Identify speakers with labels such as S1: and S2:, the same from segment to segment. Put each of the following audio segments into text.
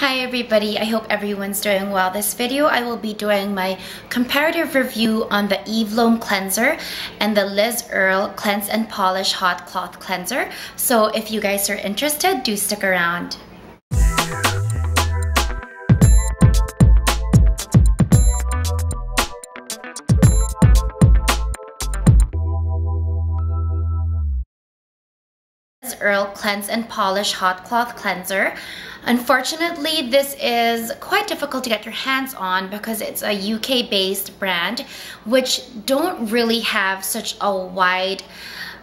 S1: Hi everybody, I hope everyone's doing well. This video I will be doing my comparative review on the Lom Cleanser and the Earle Cleanse and Polish Hot Cloth Cleanser. So if you guys are interested, do stick around. Earle Cleanse and Polish Hot Cloth Cleanser. Unfortunately, this is quite difficult to get your hands on because it's a UK based brand which don't really have such a wide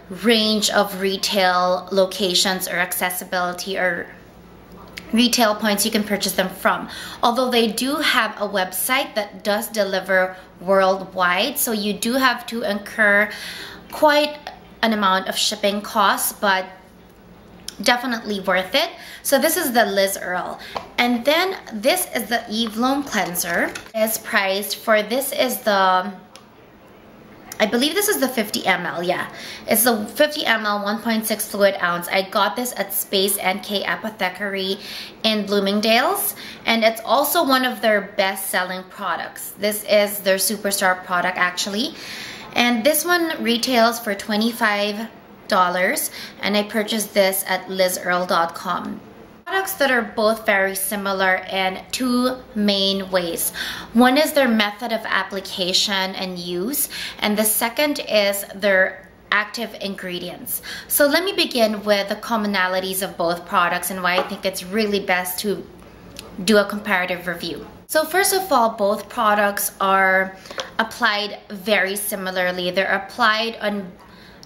S1: range of retail locations or accessibility or retail points you can purchase them from. Although they do have a website that does deliver worldwide, so you do have to incur quite an amount of shipping costs, but definitely worth it. So this is the Earle, and then this is the Lom Cleanser. Is priced for, this is the, I believe this is the 50 ml. Yeah, it's the 50 ml 1.6 fluid ounce. I got this at Space NK Apothecary in Bloomingdale's, and it's also one of their best-selling products. This is their superstar product actually, and this one retails for $25, and I purchased this at lizearle.com. Products that are both very similar in two main ways. One is their method of application and use, and the second is their active ingredients. So let me begin with the commonalities of both products and why I think it's really best to do a comparative review. So first of all, both products are applied very similarly. They're applied on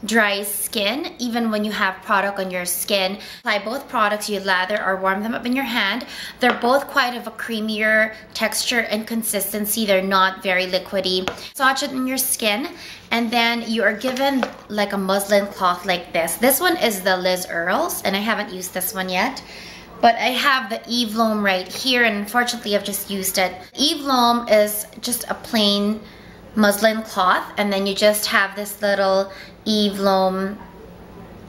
S1: dry skin. Even when you have product on your skin, apply both products, you lather or warm them up in your hand. They're both quite of a creamier texture and consistency. They're not very liquidy. Massage it in your skin, and then you are given like a muslin cloth like this. This one is the Earle's, and I haven't used this one yet, but I have the Lom right here, and unfortunately I've just used it. Lom is just a plain muslin cloth, and then you just have this little Lom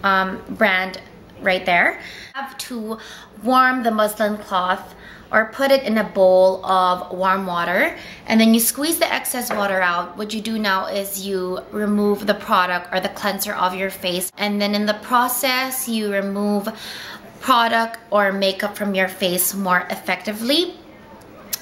S1: brand right there. You have to warm the muslin cloth or put it in a bowl of warm water, and then you squeeze the excess water out. What you do now is you remove the product or the cleanser off your face, and then in the process you remove product or makeup from your face more effectively.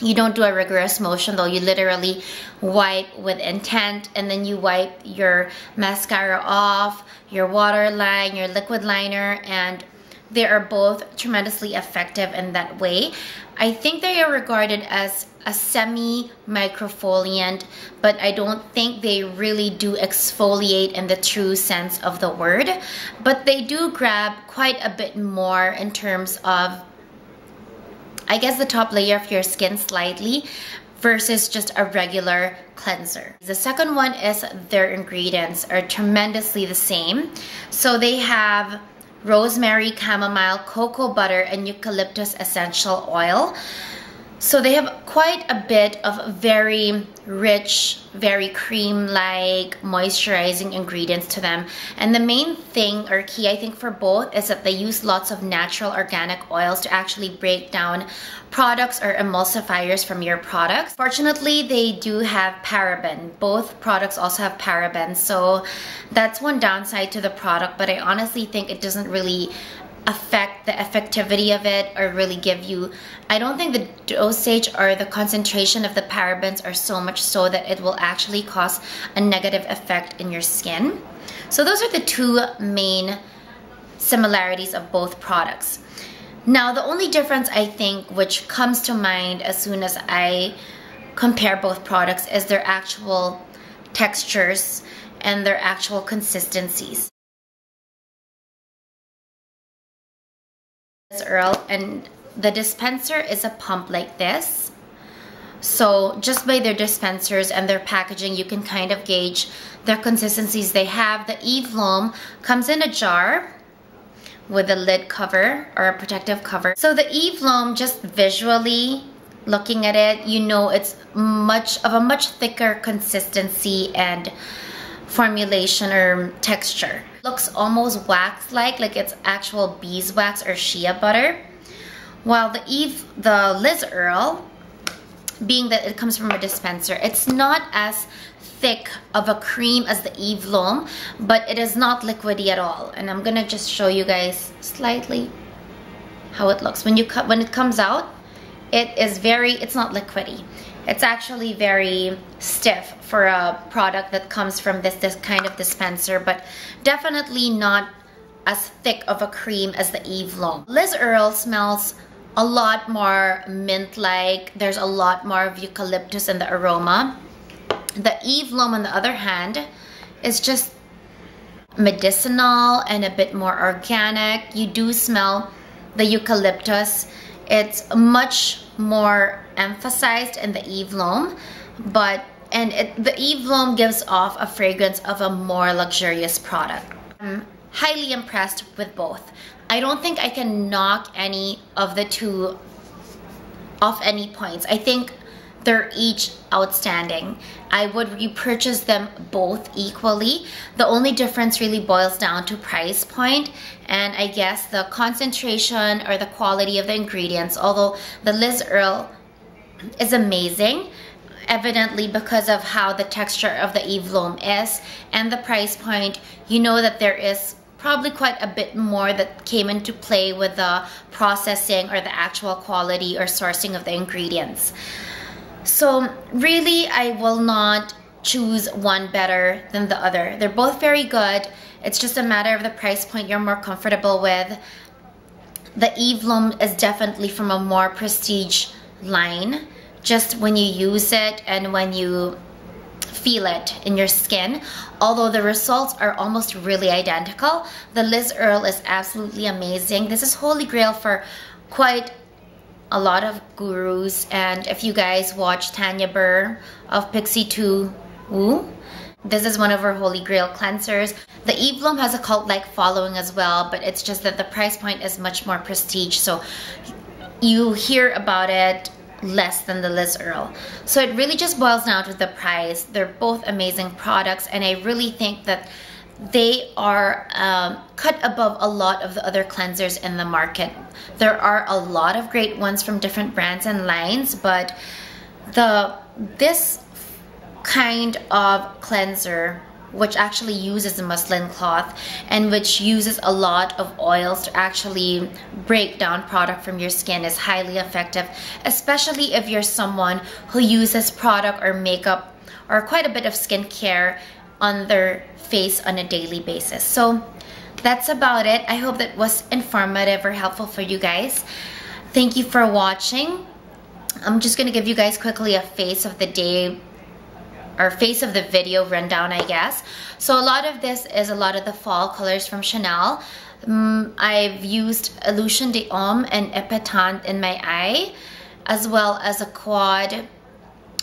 S1: You don't do a rigorous motion though, you literally wipe with intent, and then you wipe your mascara off, your waterline, your liquid liner, and they are both tremendously effective in that way. I think they are regarded as a semi-microfoliant, but I don't think they really do exfoliate in the true sense of the word, but they do grab quite a bit more in terms of, I guess, the top layer of your skin slightly versus just a regular cleanser. The second one is their ingredients are tremendously the same. So they have rosemary, chamomile, cocoa butter, and eucalyptus essential oil. So they have quite a bit of very rich, very cream-like moisturizing ingredients to them. And the main thing or key I think for both is that they use lots of natural organic oils to actually break down products or emulsifiers from your products. Fortunately, they do have paraben. Both products also have paraben, so that's one downside to the product, but I honestly think it doesn't really affect the effectivity of it or really give you, I don't think the dosage or the concentration of the parabens are so much so that it will actually cause a negative effect in your skin. So those are the two main similarities of both products. Now the only difference I think which comes to mind as soon as I compare both products is their actual textures and their actual consistencies. Earle, and the dispenser is a pump like this, so just by their dispensers and their packaging you can kind of gauge their consistencies. They have the Lom comes in a jar with a lid cover or a protective cover. So the Lom, just visually looking at it, you know it's much thicker consistency and formulation or texture. Looks almost wax-like it's actual beeswax or shea butter. While the Liz Earle, being that it comes from a dispenser, it's not as thick of a cream as the Eve Lom, but it is not liquidy at all. And I'm gonna just show you guys slightly how it looks. When it comes out, it's not liquidy. It's actually very stiff for a product that comes from this kind of dispenser, but definitely not as thick of a cream as the Eve Lom. Liz Earle smells a lot more mint-like. There's a lot more of eucalyptus in the aroma. The Eve Lom, on the other hand, is just medicinal and a bit more organic. You do smell the eucalyptus. It's much more emphasized in the Eve Lom, the Eve Lom gives off a fragrance of a more luxurious product. I'm highly impressed with both. I don't think I can knock any of the two off any points. I think they're each outstanding. I would repurchase them both equally. The only difference really boils down to price point, and I guess the concentration or the quality of the ingredients, although the Liz Earle is amazing, evidently because of how the texture of the Eve Lom is, and the price point, you know that there is probably quite a bit more that came into play with the processing or the actual quality or sourcing of the ingredients. So really, I will not choose one better than the other. They're both very good. It's just a matter of the price point you're more comfortable with. The Eve Lom is definitely from a more prestige line, just when you use it and when you feel it in your skin. Although the results are almost really identical, the Liz Earle is absolutely amazing. This is holy grail for quite a lot of gurus, and if you guys watch Tanya Burr of Pixie 2 Woo, this is one of her holy grail cleansers. The Eve Lom has a cult-like following as well, but it's just that the price point is much more prestige, so you hear about it less than the Liz Earle. So it really just boils down to the price. They're both amazing products, and I really think that they are cut above a lot of the other cleansers in the market. There are a lot of great ones from different brands and lines, but this kind of cleanser, which actually uses a muslin cloth and which uses a lot of oils to actually break down product from your skin, is highly effective, especially if you're someone who uses product or makeup or quite a bit of skincare on their face on a daily basis. So that's about it. I hope that was informative or helpful for you guys. Thank you for watching. I'm just gonna give you guys quickly a face of the day or face of the video rundown, I guess. So a lot of this is a lot of the fall colors from Chanel. I've used Illusion d'Homme and Epatant in my eye, as well as a quad,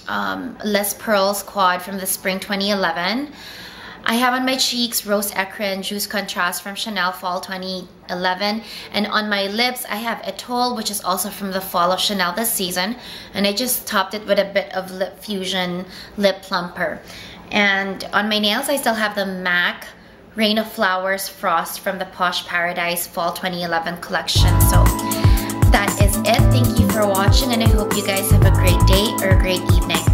S1: Les Pearls quad from the spring 2011. I have on my cheeks Rose Ecrin Juice Contrast from Chanel Fall 2011. And on my lips, I have Etoile, which is also from the fall of Chanel this season. And I just topped it with a bit of Lip Fusion Lip Plumper. And on my nails, I still have the MAC Rain of Flowers Frost from the Posh Paradise Fall 2011 collection. So that is it. Thank you for watching, and I hope you guys have a great day or a great evening.